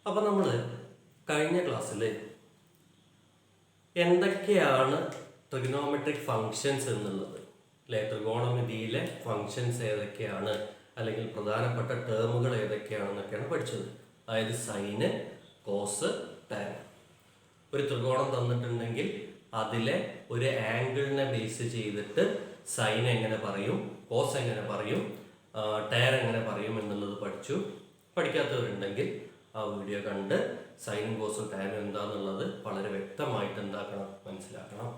അപ്പോൾ നമ്മൾ കഴിഞ്ഞ ക്ലാസ്സിൽ എന്തൊക്കെയാണ് ട്രിഗണോമെട്രിക് ഫങ്ഷൻസ് എന്നുള്ളത് അല്ലെ, ത്രികോണമിതിയിലെ ഫങ്ഷൻസ് ഏതൊക്കെയാണ് അല്ലെങ്കിൽ പ്രധാനപ്പെട്ട ടേമുകൾ ഏതൊക്കെയാണെന്നൊക്കെയാണ് പഠിച്ചത്. അതായത് സൈന്, കോസ്, ടാൻ. ഒരു ത്രികോണം തന്നിട്ടുണ്ടെങ്കിൽ അതിലെ ഒരു ആംഗിളിനെ ബേസ് ചെയ്തിട്ട് സൈൻ എങ്ങനെ പറയും, കോസ് എങ്ങനെ പറയും, ടാൻ എങ്ങനെ പറയും എന്നുള്ളത് പഠിച്ചു. പഠിക്കാത്തവരുണ്ടെങ്കിൽ ആ വീഡിയോ കണ്ട് സൈനും കോസും ടാനും എന്താണെന്നുള്ളത് വളരെ വ്യക്തമായിട്ട് മനസ്സിലാക്കണം.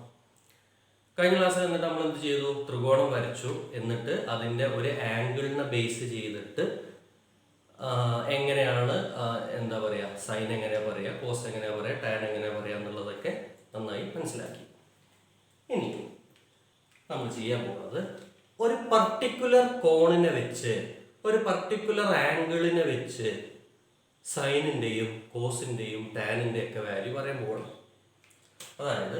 കഴിഞ്ഞ ക്ലാസ്സിൽ എന്നിട്ട് നമ്മൾ എന്ത് ചെയ്തു? ത്രികോണം വരച്ചു. എന്നിട്ട് അതിൻ്റെ ഒരു ആംഗിളിനെ ബേസ് ചെയ്തിട്ട് എങ്ങനെയാണ് എന്താ പറയുക, സൈൻ എങ്ങനെയാ പറയുക, കോസ് എങ്ങനെയാ പറയുക, ടാൻ എങ്ങനെയാ പറയുക എന്നുള്ളതൊക്കെ നന്നായി മനസ്സിലാക്കി. ഇനി നമ്മൾ ചെയ്യാൻ പോകുന്നത് ഒരു പർട്ടിക്കുലർ കോണിനെ വെച്ച്, ഒരു പർട്ടിക്കുലർ ആംഗിളിനെ വെച്ച് സൈനിൻ്റെയും കോസിൻ്റെയും ടാനിൻ്റെ ഒക്കെ വാല്യൂ പറയാൻ പോകണം. അതായത്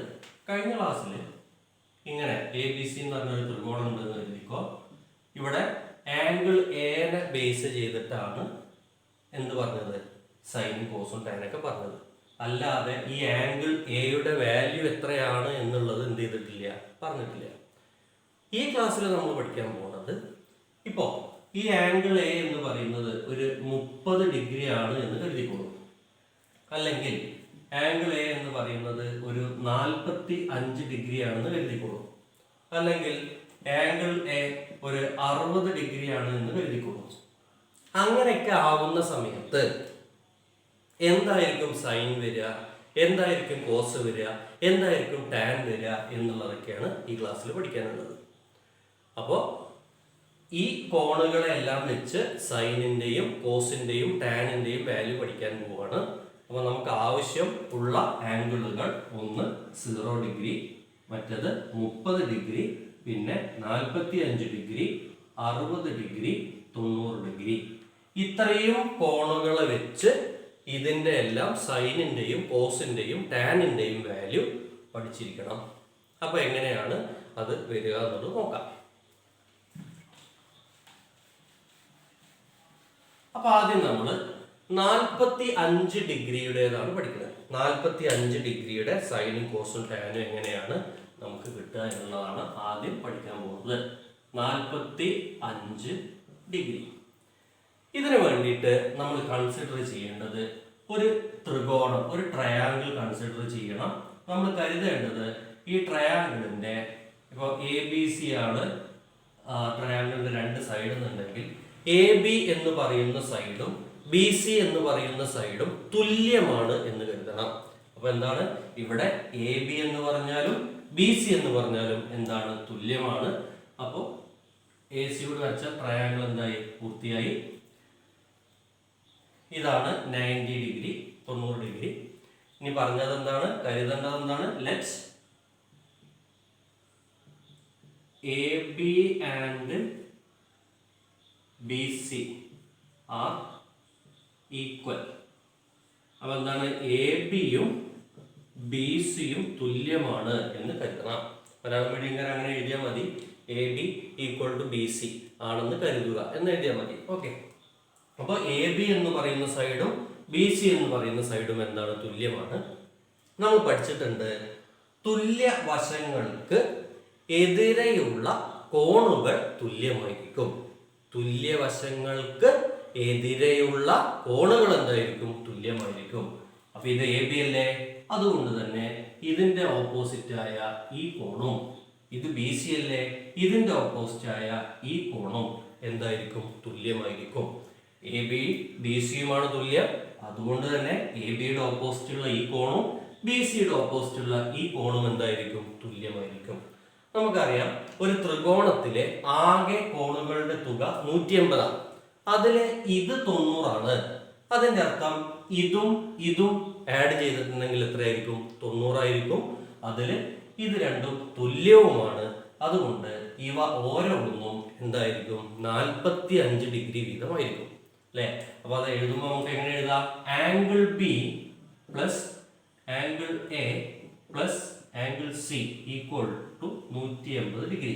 കഴിഞ്ഞ ക്ലാസ്സിൽ ഇങ്ങനെ ABC എന്ന് പറഞ്ഞൊരു ത്രികോണം ഉണ്ടെന്ന് എഴുതിക്കോ. ഇവിടെ ആംഗിൾ എനെ ബേസ് ചെയ്തിട്ടാണ് എന്ത് പറഞ്ഞത്, സൈനും കോസും ടാനൊക്കെ പറഞ്ഞത്. അല്ലാതെ ഈ ആംഗിൾ എയുടെ വാല്യൂ എത്രയാണ് എന്നുള്ളത് എന്ത് ചെയ്തിട്ടില്ല, പറഞ്ഞിട്ടില്ല. ഈ ക്ലാസ്സിൽ നമ്മൾ പഠിക്കാൻ പോകുന്നത്, ഇപ്പോൾ ഈ ആംഗിൾ എ എന്ന് പറയുന്നത് ഒരു 30 ഡിഗ്രി ആണ് എന്ന് കരുതിക്കോളൂ. അല്ലെങ്കിൽ ആംഗിൾ എ എന്ന് പറയുന്നത് ഒരു 45 ഡിഗ്രി ആണെന്ന് കരുതിക്കോളൂ. അല്ലെങ്കിൽ ആംഗിൾ എ ഒരു 60 ഡിഗ്രി ആണ് എന്ന് കരുതിക്കോളൂ. അങ്ങനെയൊക്കെ ആവുന്ന സമയത്ത് എന്തായിരിക്കും സൈൻ വരിക, എന്തായിരിക്കും കോസ് വരിക, എന്തായിരിക്കും ടാൻ വരിക എന്നുള്ളതൊക്കെയാണ് ഈ ക്ലാസ്സിൽ പഠിക്കാനുള്ളത്. അപ്പോൾ ഈ കോണുകളെല്ലാം വെച്ച് സൈനിൻ്റെയും കോസിൻ്റെയും ടാനിൻ്റെയും വാല്യൂ പഠിക്കാൻ പോവാണ്. അപ്പോൾ നമുക്ക് ആവശ്യം ഉള്ള ആംഗിളുകൾ, ഒന്ന് 0 ഡിഗ്രി, മറ്റത് 30 ഡിഗ്രി, പിന്നെ 45 ഡിഗ്രി, 60 ഡിഗ്രി, 90 ഡിഗ്രി. ഇത്രയും കോണുകളെ വെച്ച് ഇതിൻ്റെ എല്ലാം സൈനിൻ്റെയും കോസിൻ്റെയും ടാനിൻ്റെയും വാല്യൂ പഠിച്ചിരിക്കണം. അപ്പോൾ എങ്ങനെയാണ് അത് വരിക എന്നുള്ളത് നോക്കാം. അപ്പോൾ ആദ്യം നമ്മൾ 45 ഡിഗ്രിയുടേതാണ് പഠിക്കുന്നത്. 45 ഡിഗ്രിയുടെ സൈനും കോസും ടാനും എങ്ങനെയാണ് നമുക്ക് കിട്ടുക എന്നുള്ളതാണ് ആദ്യം പഠിക്കാൻ പോകുന്നത്. 45 ഡിഗ്രി. ഇതിനു വേണ്ടിയിട്ട് നമ്മൾ കൺസിഡർ ചെയ്യേണ്ടത് ഒരു ത്രികോണം, ഒരു ട്രയാങ്കിൾ കൺസിഡർ ചെയ്യണം. നമ്മൾ കരുതേണ്ടത് ഈ ട്രയാങ്കിളിൻ്റെ, ഇപ്പോൾ ABC ആണ് ട്രയാങ്കിളിൻ്റെ രണ്ട് സൈഡ് എന്നുണ്ടെങ്കിൽ AB എന്ന് പറയുന്ന സൈഡും BC എന്ന് പറയുന്ന സൈഡും തുല്യമാണ് എന്ന് കരുതണം. അപ്പൊ എന്താണ്, ഇവിടെ AB എന്ന് പറഞ്ഞാലും BC എന്ന് പറഞ്ഞാലും എന്താണ്, തുല്യമാണ്. അപ്പോൾ AC യോട് വെച്ച ട്രയാങ്കിൾ എന്തായി, പൂർത്തിയായി. ഇതാണ് 90 ഡിഗ്രി, 90 ഡിഗ്രി. ഇനി പറഞ്ഞത് എന്താണ്, കരുതേണ്ടത് എന്താണ്, let's AB and BC are equal. അപ്പൊ എന്താണ്, AB-യും BC-യും തുല്യമാണ് എന്ന് കരുതണം. ഒരാൾ വേണ്ടി അങ്ങനെ എഴുതിയാൽ മതി, AB ഈക്വൽ ടു BC ആണെന്ന് കരുതുക എന്ന് എഴുതിയാൽ മതി. ഓക്കെ. അപ്പോൾ AB എന്ന് പറയുന്ന സൈഡും BC എന്ന് പറയുന്ന സൈഡും എന്താണ്, തുല്യമാണ്. നമ്മൾ പഠിച്ചിട്ടുണ്ട്, തുല്യ വശങ്ങൾക്ക് എതിരെയുള്ള കോണുകൾ തുല്യമായിരിക്കും. തുല്യവശങ്ങൾക്ക് എതിരെയുള്ള കോണുകൾ എന്തായിരിക്കും, തുല്യമായിരിക്കും. അപ്പൊ ഇത് AB അല്ലേ, അതുകൊണ്ട് തന്നെ ഇതിന്റെ ഓപ്പോസിറ്റ് ആയ ഈ കോണും, ഇത് BC അല്ലേ, ഇതിന്റെ ഓപ്പോസിറ്റ് ആയ ഈ കോണും എന്തായിരിക്കും, തുല്യമായിരിക്കും. AB BC-യുമാണ് തുല്യം. അതുകൊണ്ട് തന്നെ AB-യുടെ ഓപ്പോസിറ്റ് ഉള്ള ഈ കോണും BC-യുടെ ഓപ്പോസിറ്റ് ഉള്ള ഈ കോണും എന്തായിരിക്കും, തുല്യമായിരിക്കും. നമുക്കറിയാം, ഒരു ത്രികോണത്തിലെ ആകെ കോണുകളുടെ തുക 180 ആണ്. അതില് ഇത് 90 ആണ്. അതിന്റെ അർത്ഥം ഇതും ഇതും ആഡ് ചെയ്തിട്ടുണ്ടെങ്കിൽ എത്രയായിരിക്കും, 90 ആയിരിക്കും. അതില് ഇത് രണ്ടും തുല്യവുമാണ്. അതുകൊണ്ട് ഇവ ഓരോന്നും എന്തായിരിക്കും, 45 ഡിഗ്രി വീതമായിരിക്കും അല്ലെ. അപ്പൊ അത് എഴുതുമ്പോൾ നമുക്ക് എങ്ങനെ എഴുതാം, angle B plus angle A plus angle C equal to 180 degree.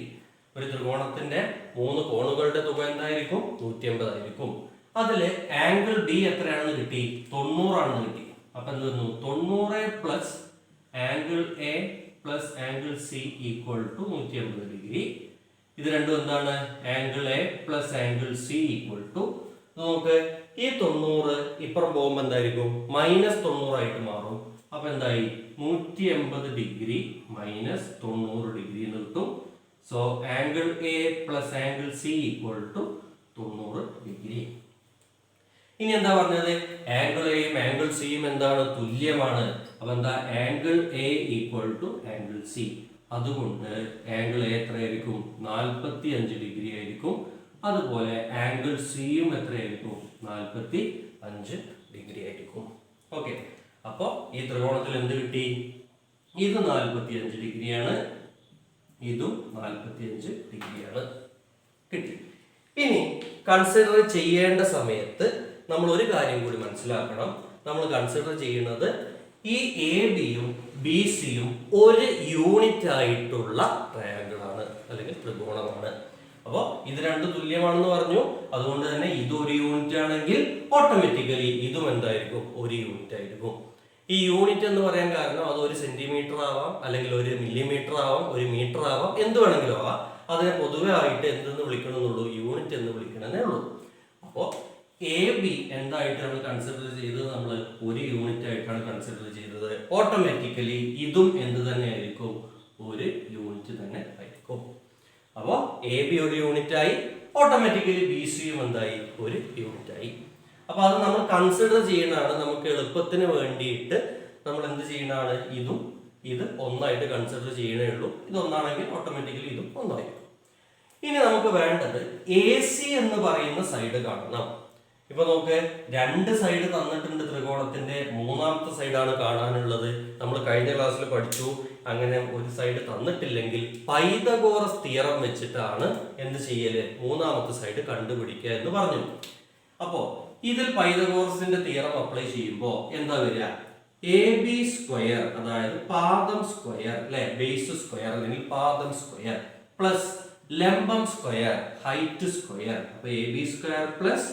ഒരു ത്രികോണത്തിന്റെ 3 കോണുകളുടെ തുക എന്തായിരിക്കും, 180 ആയിരിക്കും. അതിൽ ആംഗിൾ ബി എത്രയാണെന്ന് കിട്ടി? 90 ആണെന്ന് കിട്ടി. അപ്പൊ എന്ത് വന്നു? 90 plus angle A plus angle C equal to 180 degree. ഇത് രണ്ടും എന്താണ്? Angle A plus angle C equal to, നമുക്ക് ഈ 90 ഇപ്പുറം പോകുമ്പോൾ എന്തായിരിക്കും? -90 ആയിട്ട് മാറും. അപ്പൊ എന്തായി? 180 ഡിഗ്രി മൈനസ് 90 ഡിഗ്രി എന്ന് കിട്ടും. So angle A plus angle C equal to 90 degree. ഇനി എന്താ പറഞ്ഞത്? ആംഗിൾ എയും ആംഗിൾ സിയും എന്താണ്? തുല്യമാണ്. അപ്പൊ എന്താ? Angle A equal to angle C. അതുകൊണ്ട് ആംഗിൾ എ എത്രയായിരിക്കും? 45 ഡിഗ്രി ആയിരിക്കും. അതുപോലെ ആംഗിൾ സിയും എത്രയായിരിക്കും? 45 ഡിഗ്രി ആയിരിക്കും. ഓക്കെ, അപ്പൊ ഈ ത്രികോണത്തിൽ എന്ത് കിട്ടി? ഇത് 45 ഡിഗ്രിയാണ്, ഇതും 45 ഡിഗ്രിയാണ് കിട്ടി. ഇനി കൺസിഡർ ചെയ്യേണ്ട സമയത്ത് നമ്മൾ ഒരു കാര്യം കൂടി മനസ്സിലാക്കണം. നമ്മൾ കൺസിഡർ ചെയ്യുന്നത് ഈ എ ബിയും ബി സിയും ഒരു യൂണിറ്റ് ആയിട്ടുള്ള ട്രയാങ്കിൾ ആണ്, അല്ലെങ്കിൽ ത്രികോണമാണ്. അപ്പോൾ ഇത് രണ്ടും തുല്യമാണെന്ന് പറഞ്ഞു. അതുകൊണ്ട് തന്നെ ഇത് ഒരു യൂണിറ്റ് ആണെങ്കിൽ ഓട്ടോമാറ്റിക്കലി ഇതും എന്തായിരിക്കും? ഒരു യൂണിറ്റ് ആയിരിക്കും. ഈ യൂണിറ്റ് എന്ന് പറയാൻ കാരണം അത് 1 സെന്റിമീറ്റർ ആവാം, അല്ലെങ്കിൽ 1 മില്ലിമീറ്റർ ആവാം, 1 മീറ്റർ ആവാം, എന്ത് വേണമെങ്കിലും ആവാം. അതിനെ പൊതുവെ ആയിട്ട് എന്തെന്ന് വിളിക്കണമെന്നുള്ളൂ? യൂണിറ്റ് എന്ന് വിളിക്കണമെന്നേ ഉള്ളൂ. അപ്പോൾ എ ബി എന്തായിട്ടാണ് കൺസിഡർ ചെയ്തത്? നമ്മൾ ഒരു യൂണിറ്റ് ആയിട്ടാണ് കൺസിഡർ ചെയ്തത്. ഓട്ടോമാറ്റിക്കലി ഇതും എന്ത് തന്നെ ആയിരിക്കും? ഒരു യൂണിറ്റ് തന്നെ ആയിരിക്കും. അപ്പോൾ എ ബി ഒരു യൂണിറ്റ് ആയി, ഓട്ടോമാറ്റിക്കലി ബി സിയും എന്തായി? ഒരു യൂണിറ്റ് ആയി. അപ്പൊ അത് നമ്മൾ കൺസിഡർ ചെയ്യുന്നതാണ്. നമുക്ക് എളുപ്പത്തിന് വേണ്ടിയിട്ട് നമ്മൾ എന്ത് ചെയ്യുന്നതാണ്? ഇത് ഒന്നായിട്ട് കൺസിഡർ ചെയ്യണേ ഉള്ളൂ. ഇത് ഒന്നാണെങ്കിൽ ഓട്ടോമാറ്റിക്കലി ഇതും ഒന്നായിരിക്കും. ഇനി നമുക്ക് വേണ്ടത് എ സി എന്ന് പറയുന്ന സൈഡ് കാണണം. ഇപ്പൊ നമുക്ക് 2 സൈഡ് തന്നിട്ടുണ്ട് ത്രികോണത്തിന്റെ. 3ാമത്തെ സൈഡാണ് കാണാനുള്ളത്. നമ്മൾ കഴിഞ്ഞ ക്ലാസ്സിൽ പഠിച്ചു, അങ്ങനെ ഒരു സൈഡ് തന്നിട്ടില്ലെങ്കിൽ പൈതഗോറസ് തിയറം വെച്ചിട്ടാണ് എന്ത് ചെയ്യല്? 3ാമത്തെ സൈഡ് കണ്ടുപിടിക്കുക എന്ന് പറഞ്ഞു. അപ്പോ ഇതിൽ പൈതഗോറസിന്റെ തിയറം അപ്ലൈ ചെയ്യുമ്പോൾ എന്താ വരിക? എ ബി സ്ക്വയർ, അതായത് പാദം സ്ക്വയർ, അല്ലെ, ബേസ് സ്ക്വയർ അല്ലെങ്കിൽ പാദം സ്ക്വയർ, പ്ലസ് ലംബം സ്ക്വയർ, ഹൈറ്റ് സ്ക്വയർ. അപ്പൊ A B square plus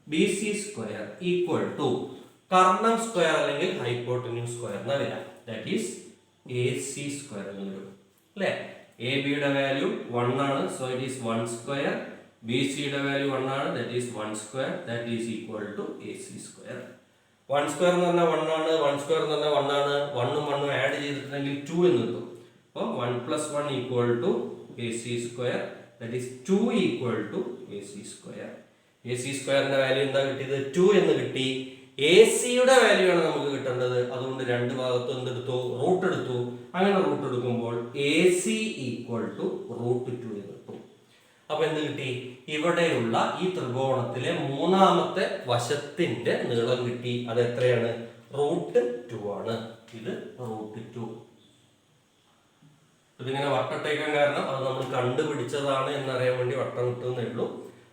B C square equal to കർണം സ്ക്വയർ അല്ലെങ്കിൽ ഹൈപ്പോട്ടന്യൂസ് സ്ക്വയർ എന്നാ വരിക. That is A C square എന്ന് വരും, അല്ലെ. എ ബിയുടെ വാല്യൂ 1 ആണ്, so it is 1 square. B സിയുടെ വാല്യൂ 1 ആണ്, that is 1 square. That is equal to A C square. 1 square എന്ന് പറഞ്ഞാൽ 1 ആണ്, 1 സ്ക്വയർ എന്ന് പറഞ്ഞാൽ 1 ആണ്. 1ഉം 1ഉം ആഡ് ചെയ്തിട്ടുണ്ടെങ്കിൽ 2 എന്ന് കിട്ടും. അപ്പോൾ 1 + 1 equal to A C square. That is 2 equal to A C square. A C സ്ക്വയറിന്റെ വാല്യൂ എന്താ കിട്ടിയത്? 2 എന്ന് കിട്ടി. എ സിയുടെ വാല്യൂ ആണ് നമുക്ക് കിട്ടേണ്ടത്. അതുകൊണ്ട് 2 ഭാഗത്തും എന്തെടുത്തു? റൂട്ട് എടുത്തു. അങ്ങനെ റൂട്ട് എടുക്കുമ്പോൾ എ സി ഈക്വൽ ടു √2 എന്ന് കിട്ടും. അപ്പൊ എന്ത് കിട്ടി? ഇവിടെയുള്ള ഈ ത്രികോണത്തിലെ 3ാമത്തെ വശത്തിന്റെ നീളം കിട്ടി. അത് എത്രയാണ്? √2 ആണ്. ഇത് √2. ഇതിങ്ങനെ വട്ടട്ടേക്കാൻ കാരണം അത് നമ്മൾ കണ്ടുപിടിച്ചതാണ് എന്നറിയാൻ വേണ്ടി വട്ടം കിട്ടുന്നേ ഉള്ളൂ.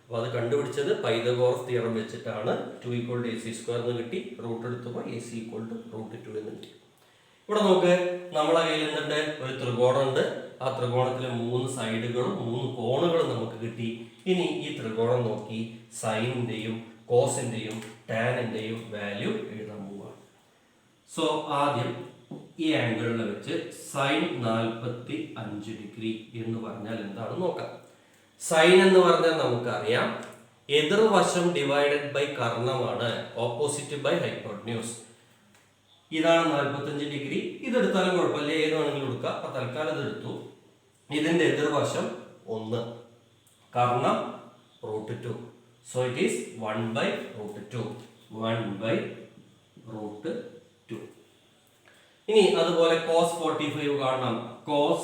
അപ്പൊ അത് കണ്ടുപിടിച്ചത് പൈതഗോറസ് തിയറം വെച്ചിട്ടാണ്. 2 = AC² എന്ന് കിട്ടി. റൂട്ട് എടുത്തപ്പോൾ AC = √2 എന്ന് കിട്ടി. ഇവിടെ നോക്ക്, നമ്മളെ കയ്യിൽ എന്തുണ്ട്? ഒരു ത്രികോണം ഉണ്ട്. ആ ത്രികോണത്തിലെ 3 സൈഡുകളും 3 കോണുകളും നമുക്ക് കിട്ടി. ഇനി ഈ ത്രികോണം നോക്കി സൈനിന്റെയും കോസിന്റെയും ടാനിന്റെയും വാല്യൂ എഴുതാൻ പോവാണ്. സോ ആദ്യം ഈ ആംഗിളിനെ വെച്ച് സൈൻ 45 ഡിഗ്രി എന്ന് പറഞ്ഞാൽ എന്താണെന്ന് നോക്കാം. സൈൻ എന്ന് പറഞ്ഞാൽ നമുക്കറിയാം എതിർവശം ഡിവൈഡഡ് ബൈ കർണമാണ്, ഓപ്പോസിറ്റ് ബൈ ഹൈപ്പോട്ടന്യൂസ്. ഇതാണ് 45 ഡിഗ്രി. ഇതെടുത്താലും കുഴപ്പമില്ല, ഏത് വേണമെങ്കിലും എടുക്കാം. അപ്പൊ തൽക്കാലം ഇതെടുത്തു. ഇതിന്റെ എതിർവശം 1, കർണം √2. So it is 1/√2. 1/√2. ഇനി അതുപോലെ cos 45 കാണണം. cos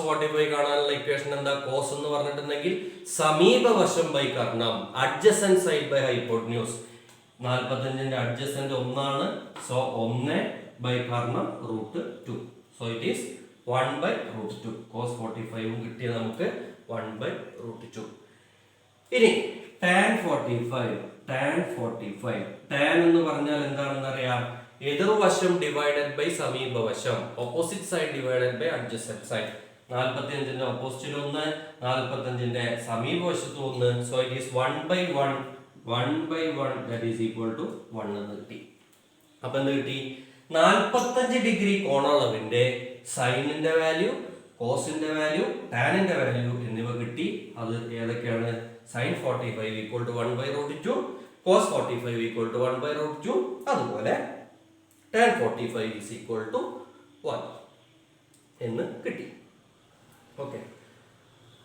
45 കാണാനുള്ള ഇക്വേഷൻ എന്താ? കോസ് എന്ന് പറഞ്ഞിട്ടുണ്ടെങ്കിൽ സമീപവശം ബൈ കർണം, അഡ്ജസന്റ് സൈഡ് ബൈ ഹൈപ്പോട്ടന്യൂസ്. 45ന്റെ അഡ്ജസന്റ് 1 ആണ്. So 1 Karnam √2. So it is 1/√2. cos 45 കിട്ടിയ നമുക്ക് 1/√2. ഇനി tan 45. tan എന്ന് പറഞ്ഞാൽ എന്താണെന്ന് അറിയാം? എതിർവശം ഡിവൈഡഡ് ബൈ സമീപവശം, opposite side divided by adjacent side. 45ന്റെ ഓപ്പോസിറ്റിൽ 1, 45ന്റെ സമീപവശത്ത് 1. So it is 1/1 that is equal to 1 എന്ന് കിട്ടി. അപ്പൊ എന്ത് കിട്ടി? 45 ഡിഗ്രി കോണളവിന്റെ സൈനിന്റെ വാല്യൂ, കോസിന്റെ വാല്യൂ, ടാനിന്റെ വാല്യൂ എന്നിവ കിട്ടി. അത് ഏതൊക്കെയാണ്? sin 45 equal to 1/√2, cos 45 equal to 1/√2, അതുപോലെ tan 45 is equal to 1 എന്ന് കിട്ടി. ഓക്കെ,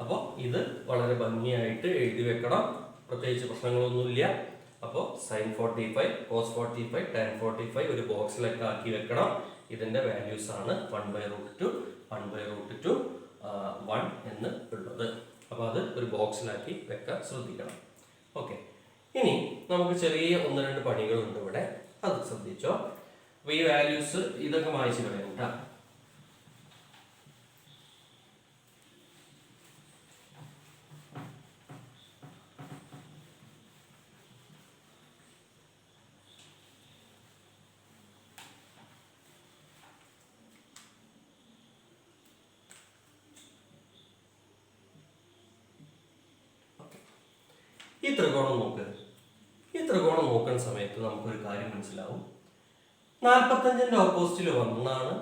അപ്പോൾ ഇത് വളരെ ഭംഗിയായിട്ട് എഴുതി വെക്കണം, പ്രത്യേകിച്ച് പ്രശ്നങ്ങളൊന്നുമില്ല. അപ്പോൾ sin 45, cos 45, tan 45 ഒരു ബോക്സിലൊക്കെ ആക്കി വെക്കണം. ഇതിന്റെ വാല്യൂസ് ആണ് 1/√2, 1/√2, 1 എന്ന് ഉള്ളത്. അപ്പോൾ അത് ഒരു ബോക്സിലാക്കി വെക്കാൻ ശ്രദ്ധിക്കണം. ഓക്കെ, ഇനി നമുക്ക് ചെറിയ 1-2 പണികളുണ്ട് ഇവിടെ, അത് ശ്രദ്ധിച്ചോ. അപ്പോൾ ഈ വാല്യൂസ് ഇതൊക്കെ വായിച്ചു കളയാം കേട്ടോ. ഈ ത്രികോണം നോക്കുന്ന സമയത്ത് നമുക്കൊരു കാര്യം മനസ്സിലാവും. 45ന്റെ ഓപ്പോസിറ്റിൽ 1 ആണ്,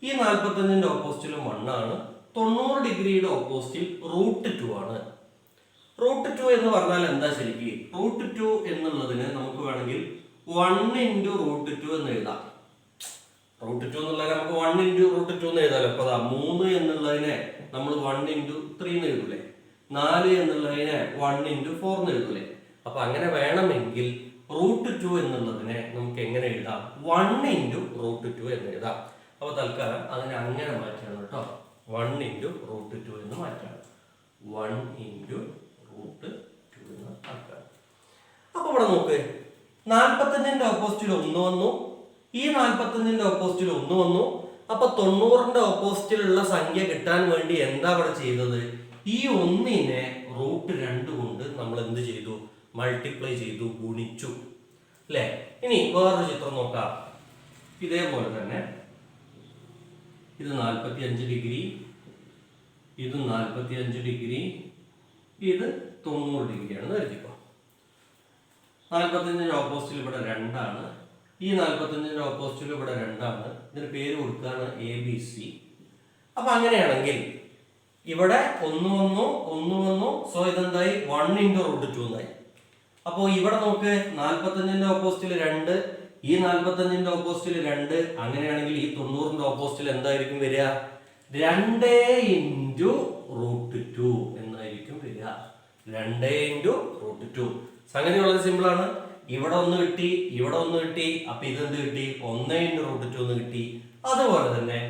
ഈ 45ന്റെ ഓപ്പോസിറ്റിലും 1 ആണ്, 90 ഡിഗ്രിയുടെ ഓപ്പോസിറ്റിൽ √2 ആണ്. √2 എന്ന് പറഞ്ഞാൽ എന്താ ശരിക്കും? √2 എന്നുള്ളതിന് നമുക്ക് വേണമെങ്കിൽ 1 × √2 എന്ന് എഴുതാം. √2 എന്നുള്ളതിനെ നമുക്ക് 1 × √2 എന്ന് എഴുതാമല്ലോ. അപ്പൊ 3 എന്നുള്ളതിനെ നമ്മൾ 1 × 3 എന്ന് എഴുതൂലേ, 4 എന്നുള്ളതിനെ 1 × 4 എന്ന് എഴുതൂലേ. അപ്പൊ അങ്ങനെ വേണമെങ്കിൽ √2 എന്നുള്ളതിനെ നമുക്ക് എങ്ങനെ എഴുതാം? 1 × √2 എന്ന് എഴുതാം. അപ്പൊ തൽക്കാലം അതിനെ അങ്ങനെ മാറ്റാണ് കേട്ടോ, 1 × √2 എന്ന് മാറ്റാണ്, 1 × √2 എന്ന് മാറ്റാണ്. അപ്പൊ ഇവിടെ നോക്ക്, 45ന്റെ ഓപ്പോസിറ്റിൽ 1 വന്നു, ഈ 45ന്റെ ഓപ്പോസിറ്റിൽ 1 വന്നു. അപ്പൊ 90ന്റെ ഓപ്പോസിറ്റിലുള്ള സംഖ്യ കിട്ടാൻ വേണ്ടി എന്താ ഇവിടെ ചെയ്തത്? ഈ 1നെ √2 കൊണ്ട് നമ്മൾ എന്ത് ചെയ്തു? മൾട്ടിപ്ലൈ ചെയ്തു, ഗുണിച്ചു അല്ലേ. ഇനി വേറൊരു ചിത്രം നോക്കാം. ഇതേപോലെ തന്നെ ഇത് 45 ഡിഗ്രി, ഇത് 45 ഡിഗ്രി, ഇത് 90 ഡിഗ്രിയാണെന്ന് കരുതിക്കോ. 45ന്റെ ഓപ്പോസിറ്റിൽ ഇവിടെ 2 ആണ്, ഈ 45ന്റെ ഓപ്പോസിറ്റിൽ ഇവിടെ 2 ആണ്. ഇതിന് പേര് കൊടുക്കുകയാണ് ABC. അപ്പൊ അങ്ങനെയാണെങ്കിൽ ഇവിടെ 1 വന്നു, സോ ഇതെന്തായി? 1 × √2 എന്നായി. അപ്പോൾ ഇവിടെ നോക്ക്, 45ന്റെ ഓപ്പോസിറ്റിൽ 2, ഈ 45ന്റെ ഓപ്പോസിറ്റിൽ 2, അങ്ങനെയാണെങ്കിൽ ഈ 90ന്റെ ഓപ്പോസിറ്റിൽ എന്തായിരിക്കും വരിക? 2 × √2 എന്നായിരിക്കും വരിക. 2 × √2. സംഗതി വളരെ സിമ്പിൾ ആണ്. ഇവിടെ 1 കിട്ടി, ഇവിടെ 1 കിട്ടി, അപ്പൊ ഇതെന്ത് കിട്ടി? 1 × √2 എന്ന് കിട്ടി. അതുപോലെ തന്നെ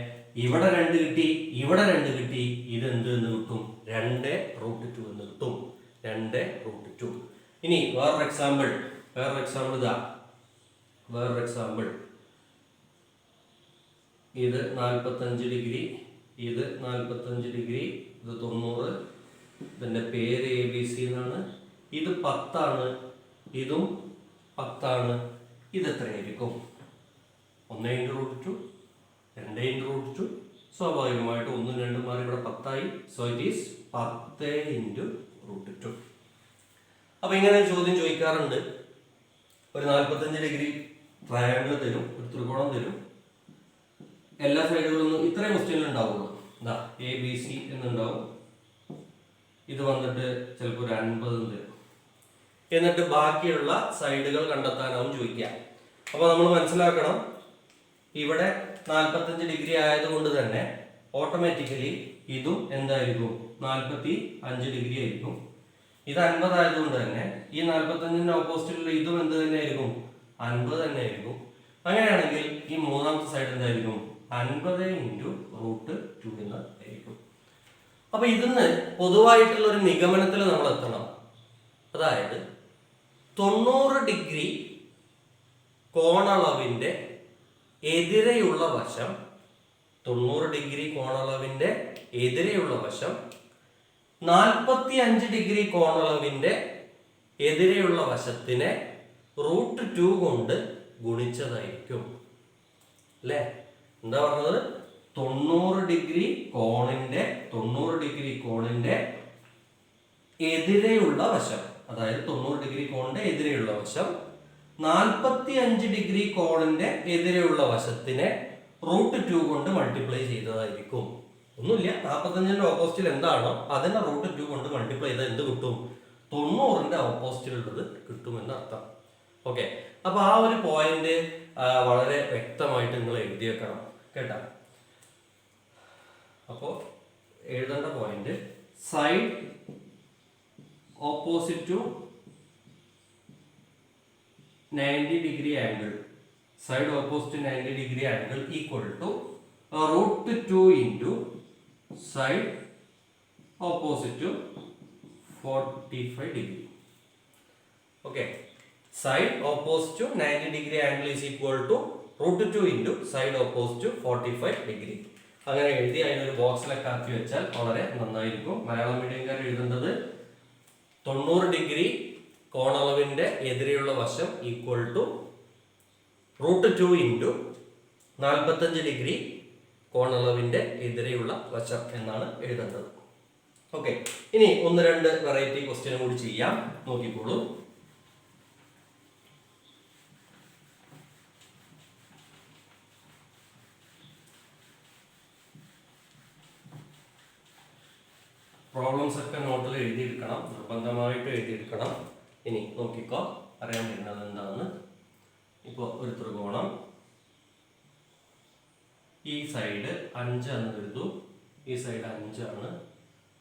ഇവിടെ 2 കിട്ടി, ഇവിടെ 2 കിട്ടി, ഇതെന്ത് എന്ന് കിട്ടും? 2 √2 എന്ന് കിട്ടും, 2 √2. ഇനി വേറൊരു എക്സാമ്പിൾ ഇതാ, വേറൊരു എക്സാമ്പിൾ. ഇത് 45 ഡിഗ്രി, ഇത് 45 ഡിഗ്രി, ഇത് 90, ഇതിന്റെ പേര് ABC എന്നാണ്. ഇത് 10 ആണ്, ഇതും 10 ആണ്. ഇത് എത്രയായിരിക്കും? 1 × √2, 2 × √2. സ്വാഭാവികമായിട്ട് 1ഉം 2ഉം മാറി ഇവിടെ 10 ആയി. So it is 10 × √2. അപ്പൊ ഇങ്ങനെ ചോദ്യം ചോദിക്കാറുണ്ട്. ഒരു 45 ഡിഗ്രി ട്രയാങ്കിൾ തരും, ഒരു ത്രികോണം തരും, എല്ലാ സൈഡുകളിലും ഇത്രയും ക്വസ്റ്റ്യൻ ഉണ്ടാവുള്ളൂ. എന്താ ABC എന്നുണ്ടാവും. ഇത് വന്നിട്ട് ചിലപ്പോൾ ഒരു 50 തരും. എന്നിട്ട് ബാക്കിയുള്ള സൈഡുകൾ കണ്ടെത്താനാവും ചോദിക്കുക. അപ്പൊ നമ്മൾ മനസ്സിലാക്കണം, ഇവിടെ 45 ഡിഗ്രി ആയതുകൊണ്ട് തന്നെ ഓട്ടോമാറ്റിക്കലി ഇതും എന്തായിരിക്കും? 45 ഡിഗ്രി ആയിരിക്കും. ഇത് 50 ആയതുകൊണ്ട് തന്നെ ഈ 45ന്റെ ഓപ്പോസിറ്റിലുള്ള ഇതും എന്ത് തന്നെ ആയിരിക്കും? 50 തന്നെ ആയിരിക്കും. അങ്ങനെയാണെങ്കിൽ ഈ മൂന്നാമത്തെ സൈഡ് എന്തായിരിക്കും? 50 × √2 എന്ന് ആയിരിക്കും. അപ്പൊ ഇതിന്ന് പൊതുവായിട്ടുള്ള ഒരു നിഗമനത്തിൽ നമ്മൾ എത്തണം. അതായത് 90 ഡിഗ്രി കോണളവിന്റെ എതിരെയുള്ള വശം, 90 ഡിഗ്രി കോണളവിന്റെ എതിരെയുള്ള വശം 45 ഡിഗ്രി കോണളവിന്റെ എതിരെയുള്ള വശത്തിനെ √2 കൊണ്ട് ഗുണിച്ചതായിരിക്കും അല്ലേ. എന്താ പറഞ്ഞത്? 90 ഡിഗ്രി കോണിന്റെ എതിരെയുള്ള വശം, അതായത് 90 ഡിഗ്രി കോണിന്റെ എതിരെയുള്ള വശം 45 ഡിഗ്രി കോണിന്റെ എതിരെയുള്ള വശത്തിനെ √2 കൊണ്ട് മൾട്ടിപ്ലൈ ചെയ്തതായിരിക്കും. ഒന്നുമില്ല, 45ന്റെ ഓപ്പോസിറ്റിൽ എന്താണോ അതിനെ √2 കൊണ്ട് മൾട്ടിപ്ലൈ ചെയ്താൽ എന്ത് കിട്ടും? 90ന്റെ ഓപ്പോസിറ്റിലുള്ളത് കിട്ടുമെന്ന് അർത്ഥം. ഓക്കെ, അപ്പൊ ആ ഒരു പോയിന്റ് വളരെ വ്യക്തമായിട്ട് നിങ്ങൾ എഴുതി വെക്കണം കേട്ടോ. അപ്പോൾ എഴുതേണ്ട point side opposite to 90 degree angle, side opposite 90 degree angle equal to √2 into side opposite to 45 degree. Okay, side opposite to 90 degree angle is equal to √2 into side opposite to 45 degree. അങ്ങനെ എഴുതി അതിനൊരു ബോക്സിലൊക്കെ ആക്കി വെച്ചാൽ വളരെ നന്നായിരിക്കും. മലയാളം മീഡിയംകാർ എഴുതേണ്ടത് 90 degree കോണളവിന്റെ എതിരെയുള്ള വശം ഈക്വൽ ടു √2 ഇൻറ്റു 45 ഡിഗ്രി കോണളവിന്റെ എതിരെയുള്ള വശം എന്നാണ് എഴുതേണ്ടത്. ഓക്കെ, ഇനി 1-2 വെറൈറ്റി ക്വസ്റ്റ്യൻ കൂടി ചെയ്യാം, നോക്കിക്കോളൂ. പ്രോബ്ലംസ് ഒക്കെ നോട്ടിൽ എഴുതിയെടുക്കണം, നിർബന്ധമായിട്ട് എഴുതിയെടുക്കണം. ഇനി നോക്കിക്കോ, അറിയാൻ പറ്റുന്നത് എന്താണെന്ന്. ഇപ്പോൾ ഒരു ത്രികോണം, ഈ സൈഡ് 5 എന്ന് കരുതൂ, ഈ സൈഡ് 5 ആണ്,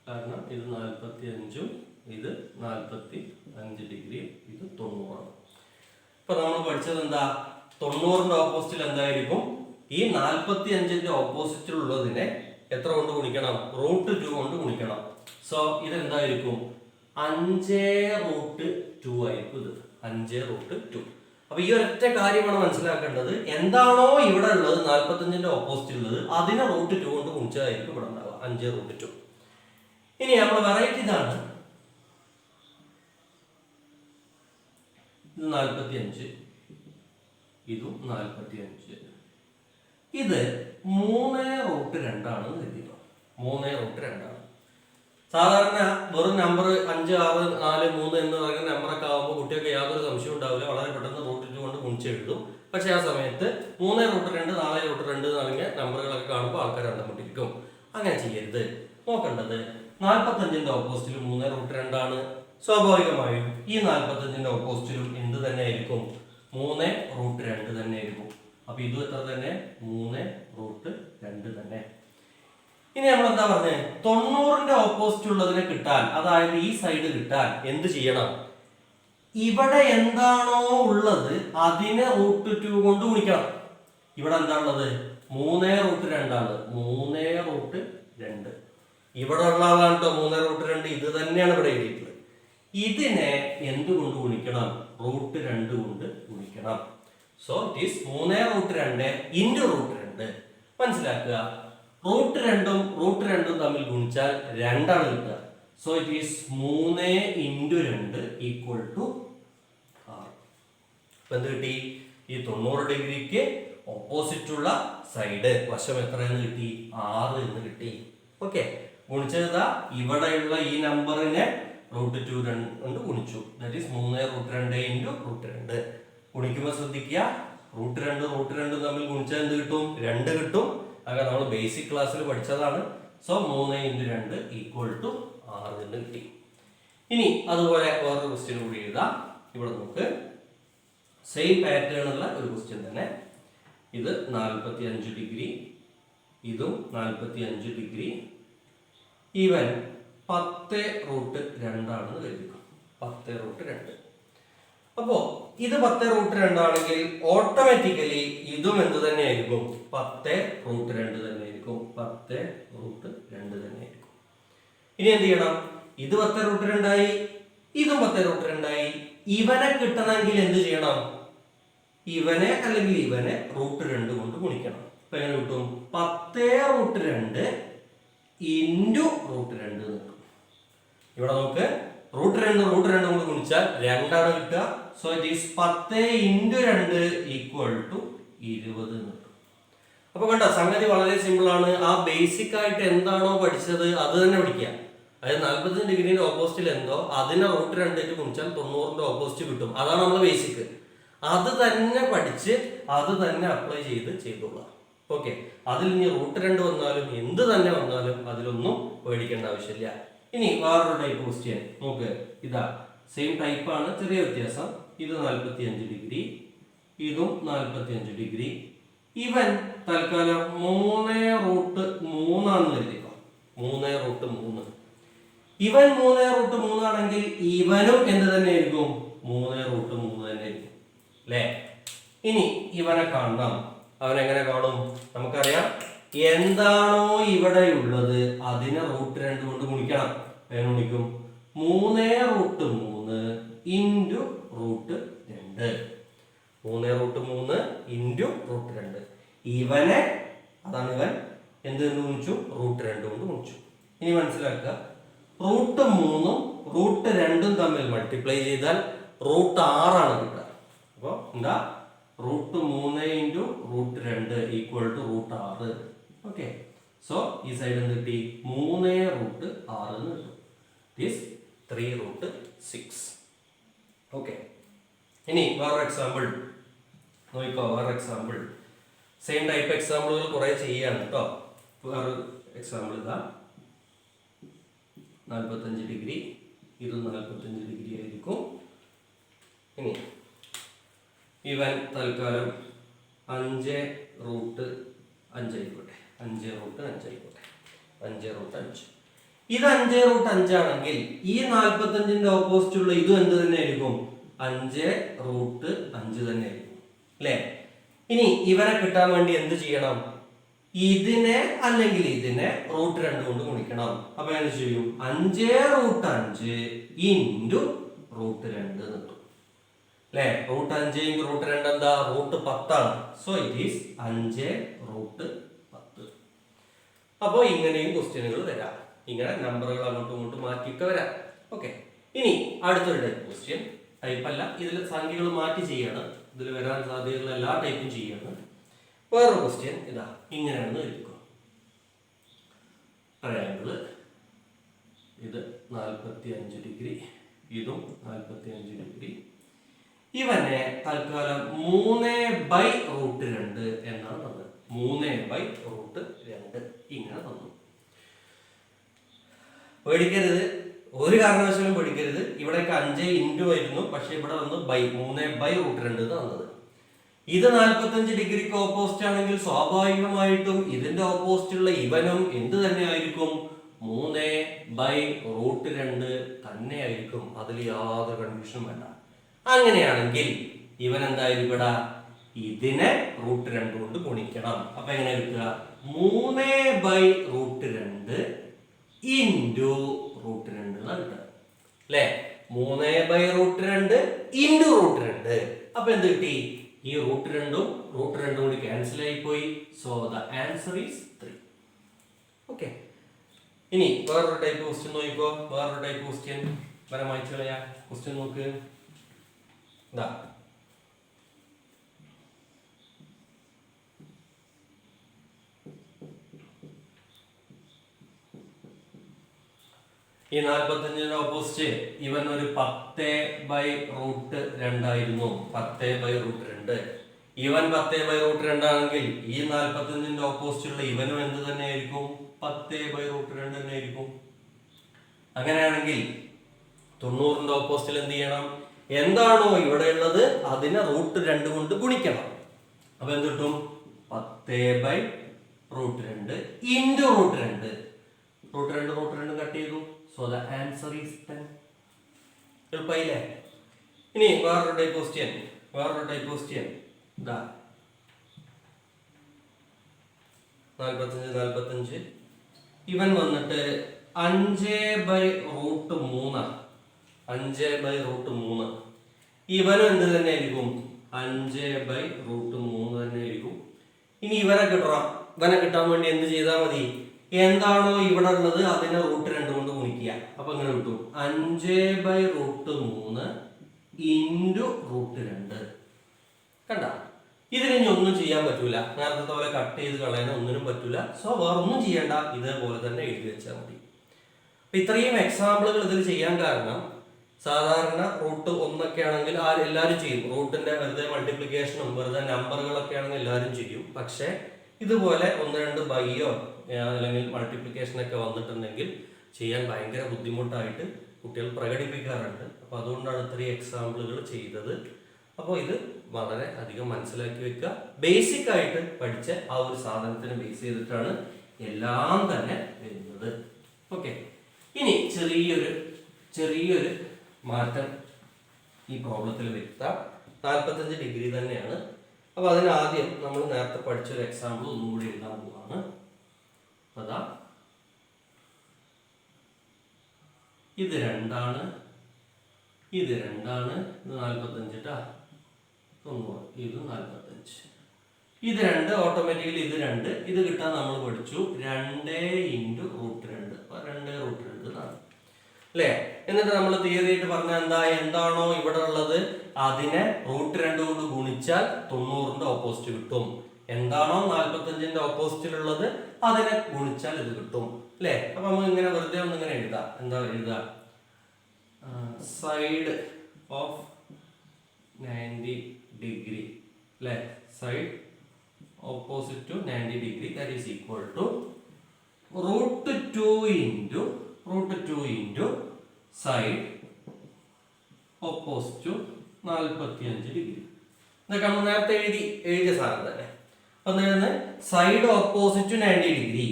കാരണം ഇത് 45ഉം ഇത് 45 ഡിഗ്രി, ഇത് 90 ആണ്. ഇപ്പൊ നമ്മൾ പഠിച്ചത് എന്താ? 90ന്റെ ഓപ്പോസിറ്റിൽ എന്തായിരിക്കും? ഈ 45ന്റെ ഓപ്പോസിറ്റിലുള്ളതിനെ എത്ര കൊണ്ട് ഗുണിക്കണം? √2 കൊണ്ട് ഗുണിക്കണം. സോ ഇതെന്തായിരിക്കും? 5√2 ആയിരിക്കും. ഇത് 5√2. അപ്പൊ ഈ ഒരൊറ്റ കാര്യമാണ് മനസ്സിലാക്കേണ്ടത്. എന്താണോ ഇവിടെ ഉള്ളത് 45ന്റെ ഓപ്പോസിറ്റ് ഉള്ളത് അതിനെ √2 കൊണ്ട് ഗുണിച്ചതായിരിക്കും ഇവിടെ ഉണ്ടാവുക, 5√2. ഇനി നമ്മൾ വെറൈറ്റി ഇതാണ്. ഇത് 45, ഇതും 45. ഇത് 3√2 ആണ് കരുതിയോ? 3√2 ആണ്. സാധാരണ വെറും നമ്പർ 5, 6, 4, 3 എന്ന് പറയുന്ന നമ്പറൊക്കെ ആകുമ്പോൾ കുട്ടികൾക്ക് യാതൊരു സംശയം ഉണ്ടാവില്ല, വളരെ പെട്ടെന്ന് √2 കൊണ്ട് ഗുണിച്ചെഴുതും. പക്ഷെ ആ സമയത്ത് 3√2, 4√2 തുടങ്ങിയ നമ്പറുകളൊക്കെ കാണുമ്പോൾ ആൾക്കാർ അന്തമിട്ടിരിക്കും. അങ്ങനെ ചെയ്യരുത്. നോക്കേണ്ടത് 45ന്റെ ഓപ്പോസിറ്റിലും 3√2 ആണ്. സ്വാഭാവികമായും ഈ 45ന്റെ ഓപ്പോസിറ്റിലും എന്ത് തന്നെ ആയിരിക്കും? 3√2 തന്നെ ആയിരിക്കും. അപ്പൊ ഇതും എത്ര തന്നെ? 3√2 തന്നെ. ഇനി നമ്മൾ എന്താ പറഞ്ഞത്? 90ന്റെ ഓപ്പോസിറ്റ് ഉള്ളതിനെ കിട്ടാൻ, അതായത് ഈ സൈഡ് കിട്ടാൻ എന്ത് ചെയ്യണം? ഇവിടെ എന്താണോ ഉള്ളത് അതിനെ √2 കൊണ്ട് ഗുണിക്കണം. ഇവിടെ എന്താ ഉള്ളത്? 3√2 ആണ്. 3√2 ഇവിടെ ഉള്ള ആളാണ് കേട്ടോ 3√2. ഇത് തന്നെയാണ് ഇവിടെ എഴുതിയിട്ടുള്ളത്. ഇതിനെ എന്തുകൊണ്ട് ഗുണിക്കണം? √2 കൊണ്ട് ഗുണിക്കണം. So it is 3√2 into √2. മനസ്സിലാക്കുക, √2ഉം √2ഉം തമ്മിൽ ഗുണിച്ചാൽ 2 ആണ് കിട്ടുക. So it is 3 into 2 equal to 6. അപ്പൊ എന്ത് കിട്ടി? ഈ 90 ഡിഗ്രിക്ക് ഓപ്പോസിറ്റ് ഉള്ള സൈഡ് വശം എത്രയെന്ന് കിട്ടി? 6 എന്ന് കിട്ടി. ഓക്കെ, ഗുണിച്ചതാ ഇവിടെയുള്ള ഈ നമ്പറിനെ √2 കൊണ്ട് ഗുണിച്ചു. That is 3√2 into √2. ഗുണിക്കുമ്പോൾ ശ്രദ്ധിക്കുക, √2 തമ്മിൽ ഗുണിച്ചാൽ എന്ത് കിട്ടും? 2 കിട്ടും. അങ്ങനെ നമ്മൾ ബേസിക് ക്ലാസ്സിൽ പഠിച്ചതാണ്. സോ 3 ഇൻറ്റു 2 ഈക്വൽ ടു 6 എന്ന് കിട്ടി. ഇനി അതുപോലെ വേറൊരു ക്വസ്റ്റ്യൻ കൂടി എഴുതാം. ഇവിടെ നമുക്ക് സെയിം പാറ്റേൺ ഉള്ള ഒരു ക്വസ്റ്റ്യൻ തന്നെ. ഇത് 45 ഡിഗ്രി, ഇതും 45 ഡിഗ്രി. ഈവൻ 10√2 ആണെന്ന് കരുതിക്കും. 10√2. അപ്പോ ഇത് 10√2 ആണെങ്കിൽ ഓട്ടോമാറ്റിക്കലി ഇതും എന്ത് തന്നെ ആയിരിക്കും? 10√2 തന്നെ ആയിരിക്കും. 10√2 തന്നെ ആയിരിക്കും. ഇനി എന്ത് ചെയ്യണം? ഇത് 10√2 ആയി, ഇതും 10√2 ആയി. ഇവനെ കിട്ടണമെങ്കിൽ എന്ത് ചെയ്യണം? ഇവനെ അല്ലെങ്കിൽ ഇവനെ √2 കൊണ്ട് ഗുണിക്കണം. അപ്പൊ എങ്ങനെ കിട്ടും? 10√2 ഇൻറ്റു √2 കിട്ടും. ഇവിടെ നമുക്ക് √2 കൊണ്ട് ഗുണിച്ചാൽ 2 ആണ് കിട്ടുക. So it is 10 into 2 equal to 20 കിട്ടും. അപ്പൊ കണ്ടോ, സംഗതി വളരെ സിമ്പിൾ ആണ്. ആ ബേസിക് ആയിട്ട് എന്താണോ പഠിച്ചത് അത് തന്നെ പഠിക്കുക. അതായത് 45 ഡിഗ്രീന്റെ ഓപ്പോസിറ്റിൽ എന്തോ അതിനെ √2 ഇട്ട് ഗുണിച്ചാൽ 90ന്റെ ഓപ്പോസിറ്റ് കിട്ടും. അതാണ് നമ്മുടെ ബേസിക്. അത് തന്നെ പഠിച്ച് അത് തന്നെ അപ്ലൈ ചെയ്തോളുക. ഓക്കെ, അതിൽ ഇനി √2 വന്നാലും എന്ത് തന്നെ വന്നാലും അതിലൊന്നും പേടിക്കേണ്ട ആവശ്യമില്ല. ഇനി വേറൊരു ടൈപ്പ് ക്വസ്റ്റ്യൻ നോക്ക്. ഇതാ സെയിം ടൈപ്പാണ്, ചെറിയ വ്യത്യാസം. ഇത് 45 ഡിഗ്രി, ഇതും 45 ഡിഗ്രി. ഇവൻ തൽക്കാലം 3√3 ആണെന്ന് കരുതിക്കോ. 3√3. ഇവൻ 3√3 ആണെങ്കിൽ ഇവനും എന്ത് തന്നെ ആയിരിക്കും? 3√3 തന്നെ ആയിരിക്കും അല്ലേ? ഇനി ഇവനെ കാണണം. അവൻ എങ്ങനെ കാണും? നമുക്കറിയാം, എന്താണോ ഇവിടെ ഉള്ളത് അതിനെ √2 കൊണ്ട് ഗുണിക്കണം. എങ്ങനെ ഗുണിക്കും? 3√3 ഇൻറ്റു √2. 3√3 ഇൻറ്റു √2. ഇവനെ, അതാണ് ഇവൻ, എന്ത് ഗുണിച്ചു? √2 കൊണ്ട് ഗുണിച്ചു. ഇനി മനസ്സിലാക്കുക, √3ഉം √2ഉം തമ്മിൽ മൾട്ടിപ്ലൈ ചെയ്താൽ √6 ആണ് കിട്ടുക. അപ്പോൾ എന്താ? √3 into √2 equal to √6. Okay, so ഈ സൈഡ് എന്ത് കിട്ടി? 3√6 എന്ന് കിട്ടും. ദിസ് 3√6. ഓക്കെ, ഇനി വേറൊരു എക്സാമ്പിൾ നോക്കിക്കോ. വേറെ എക്സാമ്പിൾ, സെയിം ടൈപ്പ് എക്സാമ്പിളുകൾ കുറെ ചെയ്യാണ് കേട്ടോ. വേറെ എക്സാമ്പിൾ ഇതാ 45 ഡിഗ്രി, ഇത് 45 ഡിഗ്രി ആയിരിക്കും. ഇനി ഇവൻ തൽക്കാലം 5√5 ആയിക്കോട്ടെ. 5√5 ആയിക്കോട്ടെ. 5√5. ഇത് 5√5 ആണെങ്കിൽ ഈ 45ന്റെ ഓപ്പോസിറ്റ് ഉള്ള ഇതും എന്ത് തന്നെ ആയിരിക്കും? 5√5 തന്നെ ആയിരിക്കും അല്ലേ? ഇനി ഇവനെ കിട്ടാൻ വേണ്ടി എന്ത് ചെയ്യണം? ഇതിനെ അല്ലെങ്കിൽ ഇതിനെ √2 കൊണ്ട് ഗുണിക്കണം. അപ്പൊ എന്ത് ചെയ്യും? 5√5 ഇൻറ്റു √2 കിട്ടും അല്ലേ? √5 ഇൻറ്റു √2 എന്താ? √10 ആണ്. So it is 5√10. അപ്പോൾ ഇങ്ങനെയും ക്വസ്റ്റ്യനുകൾ വരാം. ഇങ്ങനെ നമ്പറുകൾ അങ്ങോട്ടും ഇങ്ങോട്ടും മാറ്റിയൊക്കെ വരാം. ഓക്കെ, ഇനി അടുത്തൊരു ടൈപ്പ് ക്വസ്റ്റ്യൻ. ടൈപ്പല്ല, ഇതിൽ സംഖ്യകൾ മാറ്റി ചെയ്യാണ്. ഇതിൽ വരാൻ സാധ്യതയുള്ള എല്ലാ ടൈപ്പും ചെയ്യാണ്. വേറൊരു ക്വസ്റ്റ്യൻ ഇതാ ഇങ്ങനെയാണെന്ന് കരുതിക്കോ. ട്രയാങ്കിള്, ഇത് 45 ഡിഗ്രി, ഇതും 45 ഡിഗ്രി. ഇവനെ തൽക്കാലം 3/√2 എന്നാണ് തന്നത്. 3/√2 ഇങ്ങനെ തന്നു. പേടിക്കരുത്, ഒരു കാരണവശാലും പേടിക്കരുത്. ഇവിടെയൊക്കെ 5 ഇൻറ്റു ആയിരുന്നു, പക്ഷെ ഇവിടെ വന്ന് 3/√2 തന്നത്. ഇത് 45 ഡിഗ്രിക്ക് ഓപ്പോസിറ്റ് ആണെങ്കിൽ സ്വാഭാവികമായിട്ടും ഇതിന്റെ ഓപ്പോസിറ്റുള്ള ഇവനും എന്ത് തന്നെ ആയിരിക്കും? 3/√2 തന്നെ ആയിരിക്കും. അതിൽ യാതൊരു കൺഫ്യൂഷനും വേണ്ട. അങ്ങനെയാണെങ്കിൽ ഇവൻ എന്തായിരിക്കും? ഇതിനെ √2 കൊണ്ട് ഗുണിക്കണം. അപ്പൊ എങ്ങനെ കിട്ടുക? 3/√2 ഇൻറ്റു √2 എന്നാണ് കിട്ടുക അല്ലേ? 3/√2 ഇൻറ്റു √2. അപ്പൊ എന്ത് കിട്ടി? ഈ √2ഉം √2 കൂടി ക്യാൻസൽ ആയി പോയി. So the answer is 3. Okay, ഇനി വേറൊരു ടൈപ്പ് ക്വസ്റ്റ്യൻ നോക്കിക്കോ. വേറൊരു ടൈപ്പ് ക്വസ്റ്റ്യൻ പരമായിട്ട് കളയാ. ക്വസ്റ്റ്യൻ നോക്ക്. ഇതാ ഈ 45ന്റെ ഓപ്പോസിറ്റ് ഇവൻ ഒരു 10/√2 ആയിരുന്നു. 10/√2. ഇവൻ 10/√2 ആണെങ്കിൽ ഈ 45ന്റെ ഓപ്പോസിറ്റ് ഉള്ള ഇവനും എന്ത് തന്നെ ആയിരിക്കും? 10/√2 തന്നെ ആയിരിക്കും. അങ്ങനെയാണെങ്കിൽ 90ന്റെ ഓപ്പോസിറ്റിൽ എന്ത് ചെയ്യണം? എന്താണോ ഇവിടെ ഉള്ളത് അതിനെ √2 കൊണ്ട് ഗുണിക്കണം. അപ്പൊ എന്ത് കിട്ടും? 10/√2 ഇൻറ്റു √2. √2 കട്ട് ചെയ്തു. So the answer is 10. എളുപ്പമായില്ലേ? ഇനി വേറൊരു ടൈപ്പ് ക്വസ്റ്റ്യൻ ഇതാ 45. ഇവൻ വന്നിട്ട് 5/√3. 5/√3. ഇവനും എന്ത് തന്നെ ആയിരിക്കും? 5/√3 തന്നെ ആയിരിക്കും. ഇനി ഇവനെ കിട്ടാൻ വേണ്ടി എന്ത് ചെയ്താൽ മതി? എന്താണോ ഇവിടെ ഉള്ളത് അതിനെ √2 കൊണ്ട് ഗുണിക്കുക. അപ്പൊ എങ്ങനെ കിട്ടും? 5/√3 ഇൻറ്റു √2. കണ്ട, ഇതിനെ ഒന്നും ചെയ്യാൻ പറ്റൂല, നേരത്തെ പോലെ കട്ട് ചെയ്ത് കളയാൻ ഒന്നിനും പറ്റൂല. സോ വേറെ ഒന്നും ചെയ്യണ്ട, ഇതേപോലെ തന്നെ എഴുതി വെച്ചാൽ മതി. അപ്പൊ ഇത്രയും എക്സാമ്പിളുകൾ ഇതിൽ ചെയ്യാൻ കാരണം, സാധാരണ റൂട്ട് 1 ആണെങ്കിൽ എല്ലാവരും ചെയ്യും. റൂട്ടിന്റെ വെറുതെ മൾട്ടിപ്ലിക്കേഷനും വെറുതെ നമ്പറുകളൊക്കെ ആണെങ്കിൽ എല്ലാവരും ചെയ്യും. പക്ഷെ ഇതുപോലെ 1-2 ബൈയോ അല്ലെങ്കിൽ മൾട്ടിപ്ലിക്കേഷനൊക്കെ വന്നിട്ടുണ്ടെങ്കിൽ ചെയ്യാൻ ഭയങ്കര ബുദ്ധിമുട്ടായിട്ട് കുട്ടികൾ പ്രകടിപ്പിക്കാറുണ്ട്. അപ്പൊ അതുകൊണ്ടാണ് ഇത്രയും എക്സാമ്പിളുകൾ ചെയ്തത്. അപ്പോൾ ഇത് വളരെ അധികം മനസ്സിലാക്കി വെക്കുക. ബേസിക് ആയിട്ട് പഠിച്ച ആ ഒരു സാധനത്തിന് ബേസ് ചെയ്തിട്ടാണ് എല്ലാം തന്നെ വരുന്നത്. ഓക്കെ, ഇനി ചെറിയൊരു മാറ്റം ഈ പ്രോബ്ലത്തിൽ വരുത്താം. 45 ഡിഗ്രി തന്നെയാണ്. അപ്പോൾ അതിനാദ്യം നമ്മൾ നേരത്തെ പഠിച്ചൊരു എക്സാമ്പിൾ ഒന്നും കൂടി എഴുതാൻ പോവാണ്. അതാ ഇത് 2 ഇത് 45 ട്ടാ, 90, ഇത് 45. ഇത് 2 ഓട്ടോമാറ്റിക്കലി ഇത് 2 ഇത് കിട്ടാൻ നമ്മൾ പഠിച്ചു 2 × √2. 2 √2 അല്ലേ? എന്നിട്ട് നമ്മൾ തിയറി ആയിട്ട് പറഞ്ഞ എന്താണോ ഇവിടെ ഉള്ളത് അതിനെ √2 കൊണ്ട് ഗുണിച്ചാൽ 90ന്റെ ഓപ്പോസിറ്റ് കിട്ടും. എന്താണോ 45ന്റെ ഓപ്പോസിറ്റിലുള്ളത് അതിനെ ഗുണിച്ചാൽ ഇത് കിട്ടും അല്ലേ? അപ്പൊ നമുക്ക് ഇങ്ങനെ വെറുതെ ഒന്നിങ്ങനെ എഴുതാം. എന്താ എഴുതാ? സൈഡ് ഓഫ് 90 ഡിഗ്രി അല്ലേ? Side opposite to 90 degree that is equal to √2 into side opposite to 45 degree. ഇതൊക്കെ നമ്മൾ നേരത്തെ എഴുതിയ സാധനം തന്നെ. അപ്പൊ സൈഡ് ഓപ്പോസിറ്റ് ടു 90 ഡിഗ്രി,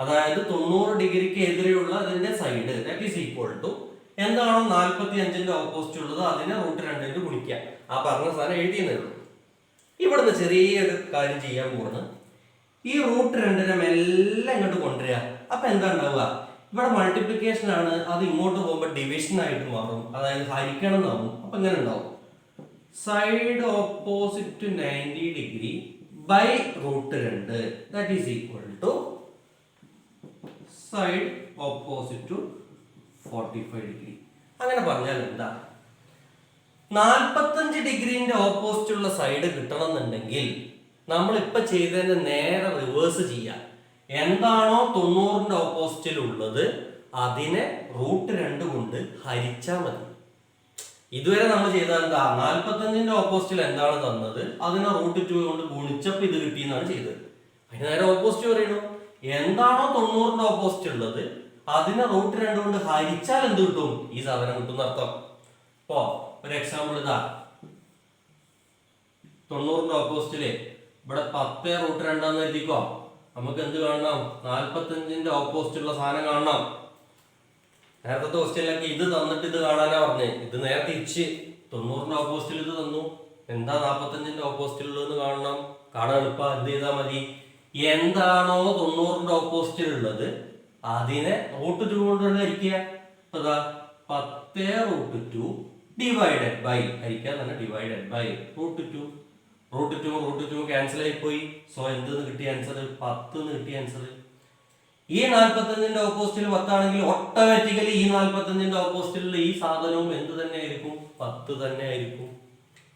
അതായത് 90 ഡിഗ്രിക്ക് എതിരെയുള്ള അതിന്റെ side that is equal to എന്താണോ 45ന്റെ ഓപ്പോസിറ്റ് ഉള്ളത് അതിനെ √2 കൊണ്ട് ഗുണിക്കുക. ആ പറഞ്ഞ സാധനം എഴുതിയെന്നേ ഉള്ളൂ. ഇവിടുന്ന് ചെറിയൊരു കാര്യം ചെയ്യാൻ പോവാണ്. ഈ √2 മെല്ലെ ഇങ്ങോട്ട് കൊണ്ടുവരിക. അപ്പൊ എന്താ ഉണ്ടാവുക? ഇവിടെ മൾട്ടിപ്ലിക്കേഷൻ ആണ്, അത് ഇങ്ങോട്ട് പോകുമ്പോൾ ഡിവിഷൻ ആയിട്ട് മാറും, അതായത് ഹരിക്കണം എന്നാവും. അപ്പൊ ഇങ്ങനെ ഉണ്ടാവും side opposite to 90 degree by √2 that is equal to side opposite to 45 degree. അങ്ങനെ പറഞ്ഞാൽ എന്താ? 45 ഡിഗ്രീന്റെ ഓപ്പോസിറ്റ് ഉള്ള സൈഡ് കിട്ടണം എന്നുണ്ടെങ്കിൽ നമ്മൾ ഇപ്പൊ ചെയ്തതിന്റെ നേരെ റിവേഴ്സ് ചെയ്യാം. എന്താണോ 90ന്റെ ഓപ്പോസിറ്റിൽ ഉള്ളത് അതിനെ √2 കൊണ്ട് ഹരിച്ചാൽ മതി. ഇതുവരെ നമ്മൾ ചെയ്താൽ എന്താ? 45ന്റെ ഓപ്പോസിറ്റിൽ എന്താണ് തന്നത് അതിനെ √2 കൊണ്ട് ഗുണിച്ചപ്പോൾ ഇത് കിട്ടിയെന്നാണ് ചെയ്തത്. അതിന് നേരെ ഓപ്പോസിറ്റ് പറയണു. എന്താണോ 90ന്റെ ഓപ്പോസിറ്റ് ഉള്ളത് അതിനെ √2 കൊണ്ട് ഹരിച്ചാൽ എന്ത് കിട്ടും? ഈ സാധനം കിട്ടും എന്നർത്ഥം. ഇപ്പോ ഒരു എക്സാമ്പിൾ ഇതാ, 90ന്റെ ഓപ്പോസിറ്റില് ഇവിടെ 10 √2 എഴുതിക്കോ. നമുക്ക് എന്ത് കാണണം? 45ന്റെ ഓപ്പോസിറ്റ് ഉള്ള സാധനം കാണണം. നേരത്തെ ക്വസ്റ്റ്യനിലൊക്കെ ഇത് തന്നിട്ട് ഇത് കാണാനാ പറഞ്ഞത്. ഇത് നേരത്തെ തിരിച്ച് 90ന്റെ ഓപ്പോസിറ്റിൽ ഇത് തന്നു, എന്താ 45ന്റെ ഓപ്പോസിറ്റിൽ ഉള്ളതെന്ന് കാണാൻ എളുപ്പം. എന്ത് ചെയ്താൽ മതി? എന്താണോ 90ന്റെ ഓപ്പോസിറ്റിൽ ഉള്ളത് അതിനെ √2 കൊണ്ട് ഹരിക്കുക. അതാ 10 √2 ഡിവൈഡഡ് ബൈ, ഹരിക്കാൻ തന്നെ ഡിവൈഡഡ് ബൈ √2. √2 ക്യാൻസൽ ആയി പോയി. സോ എന്തെന്ന് കിട്ടിയ ആൻസർ? 10 എന്ന് കിട്ടിയ ആൻസർ. ഈ 45ന്റെ ഓപ്പോസിറ്റിൽ 10 ആണെങ്കിൽ ഓട്ടോമാറ്റിക്കലി ഈ 45ന്റെ ഓപ്പോസിറ്റിലുള്ള ഈ സാധനവും എന്ത് തന്നെ ആയിരിക്കും? 10 തന്നെ ആയിരിക്കും.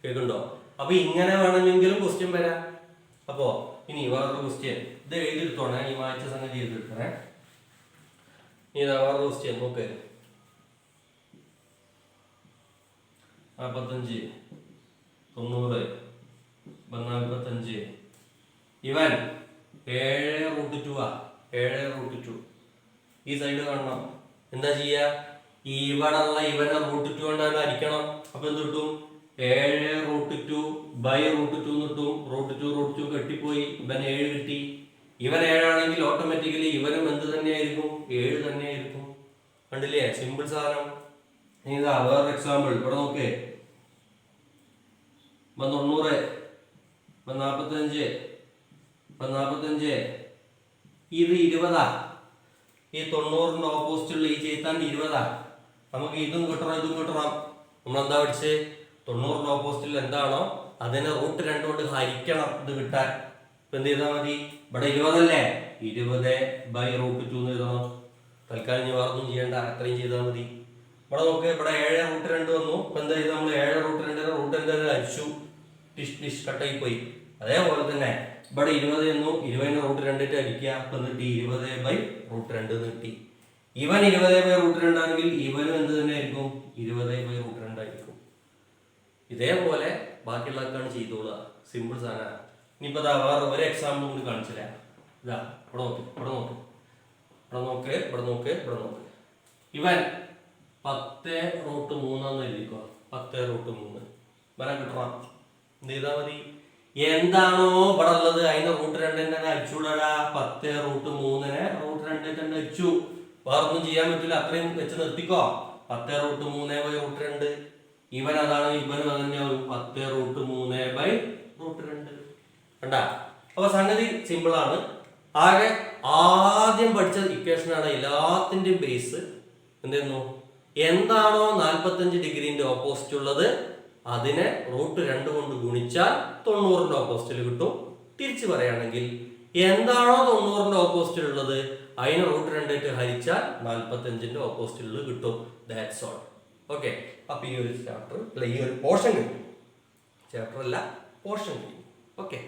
കേൾക്കുന്നുണ്ടോ? അപ്പൊ ഇങ്ങനെ വേണമെങ്കിലും ക്വസ്റ്റ്യൻ വരാം. അപ്പോ ഇനി വേറൊരു ക്വസ്റ്റ്യൻ ഇത് എഴുതിയെടുത്തോണേ, ഈ വായിച്ച സംഗതി എഴുതിയെടുക്കണേ. ഇതാ വേറൊരു ക്വസ്റ്റ്യൻ നോക്ക്. 45 90 45 ഇവൻ 7 √2 ഈ സൈഡ് കാണണം. എന്താ ചെയ്യാ? ഇവിടെ ഉള്ള ഇവനെ √2 കൊണ്ടാണ് ഹരിക്കണം. അപ്പൊ എന്ത് കിട്ടും? 7 √2 ബൈ √2 കിട്ടും. √2 കെട്ടിപ്പോയി, ഇവൻ 7 കിട്ടി. ഇവൻ 7 ആണെങ്കിൽ ഓട്ടോമാറ്റിക്കലി ഇവനും എന്ത് തന്നെയായിരിക്കും? 7 തന്നെയായിരിക്കും. കണ്ടില്ലേ? സിമ്പിൾ സാധനം. ഇതാ വേറൊരു എക്സാമ്പിൾ ഇവിടെ നോക്കേ. 90 45 ഇത് 20. ഈ 90ന്റെ ഓപ്പോസിറ്റുള്ള ഈ ചെയ്താണ്ട് 20. നമുക്ക് ഇതും കിട്ടണം. നമ്മളെന്താ പഠിച്ച്? 90ന്റെ ഓപ്പോസിറ്റിൽ എന്താണോ അതിനെ √2 കൊണ്ട് ഹരിക്കണം ഇത് കിട്ടാൻ. ഇപ്പൊ എന്ത് ചെയ്താൽ മതി? ഇവിടെ 20 അല്ലേ? 20 ബൈ √2 എന്ന് എഴുതണം. തൽക്കാലം ഇനി വേറൊന്നും ചെയ്യേണ്ട, അത്രയും ചെയ്താൽ മതി. ഇവിടെ നോക്ക്, ഇവിടെ 7 √2 വന്നു. ഇപ്പൊ എന്താ ചെയ്ത്? നമ്മൾ 7 √2 √2 ഹരിച്ചു, ഡിഷ് കട്ടായി പോയി. അതേപോലെ തന്നെ ഇവിടെ 20 എന്നു 20 റൂട്ട് 2 ഇട്ട് അടിക്കുക. അപ്പം കിട്ടി 20/√2 എന്ന് കിട്ടി. ഇവൻ 20/√2 ആണെങ്കിൽ ഇവനും എന്ത് തന്നെ ആയിരിക്കും? 20/√2 ആയിരിക്കും. ഇതേപോലെ ബാക്കിയുള്ളതൊക്കെയാണ് ചെയ്തോളുക. സിമ്പിൾ സാധനമാണ്. ഇനിയിപ്പോൾ വേറെ ഒരു എക്സാമ്പിൾ കൂടി കാണിച്ചില്ല. ഇതാ ഇവിടെ നോക്ക്, ഇവിടെ നോക്ക്, ഇവിടെ നോക്ക്, ഇവിടെ നോക്ക്, ഇവിടെ നോക്ക്. ഇവൻ 10√3 എഴുതിക്കോ. 10√3 വരെ കിട്ടണം. എന്ത് ചെയ്താൽ മതി? എന്താണോ ഇവിടെ ഉള്ളത് അതിന് √2 തന്നെ അടിച്ചുകൂടാ. 10√3 √2 തന്നെ അടിച്ചു. വേറൊന്നും ചെയ്യാൻ പറ്റില്ല. അത്രയും വെച്ച് നിർത്തിക്കോ. 10√3/√2. ഇവൻ അതാണ്, ഇവനും അതന്നെ 10√3/√2. കണ്ടാ? അപ്പൊ സംഗതി സിമ്പിൾ ആണ്. ആകെ ആദ്യം പഠിച്ച ഇക്വേഷനാണ് എല്ലാത്തിൻ്റെയും ബേസ്. എന്തെന്നു? എന്താണോ 45 ഡിഗ്രീന്റെ ഓപ്പോസിറ്റ് ഉള്ളത് അതിനെ √2 കൊണ്ട് ഗുണിച്ചാൽ 90ന്റെ ഓപ്പോസിറ്റിൽ കിട്ടും. തിരിച്ചു പറയുകയാണെങ്കിൽ എന്താണോ 90ന്റെ ഓപ്പോസിറ്റിൽ ഉള്ളത് അതിനെ √2 ഇട്ട് ഹരിച്ചാൽ 45ന്റെ ഓപ്പോസിറ്റിൽ കിട്ടും. That's all. ഓക്കെ. അപ്പൊ ഈ ഒരു ചാപ്റ്റർ, ഈ ഒരു പോർഷൻ കിട്ടും. ചാപ്റ്റർ അല്ല, പോർഷൻ കിട്ടും. ഓക്കെ.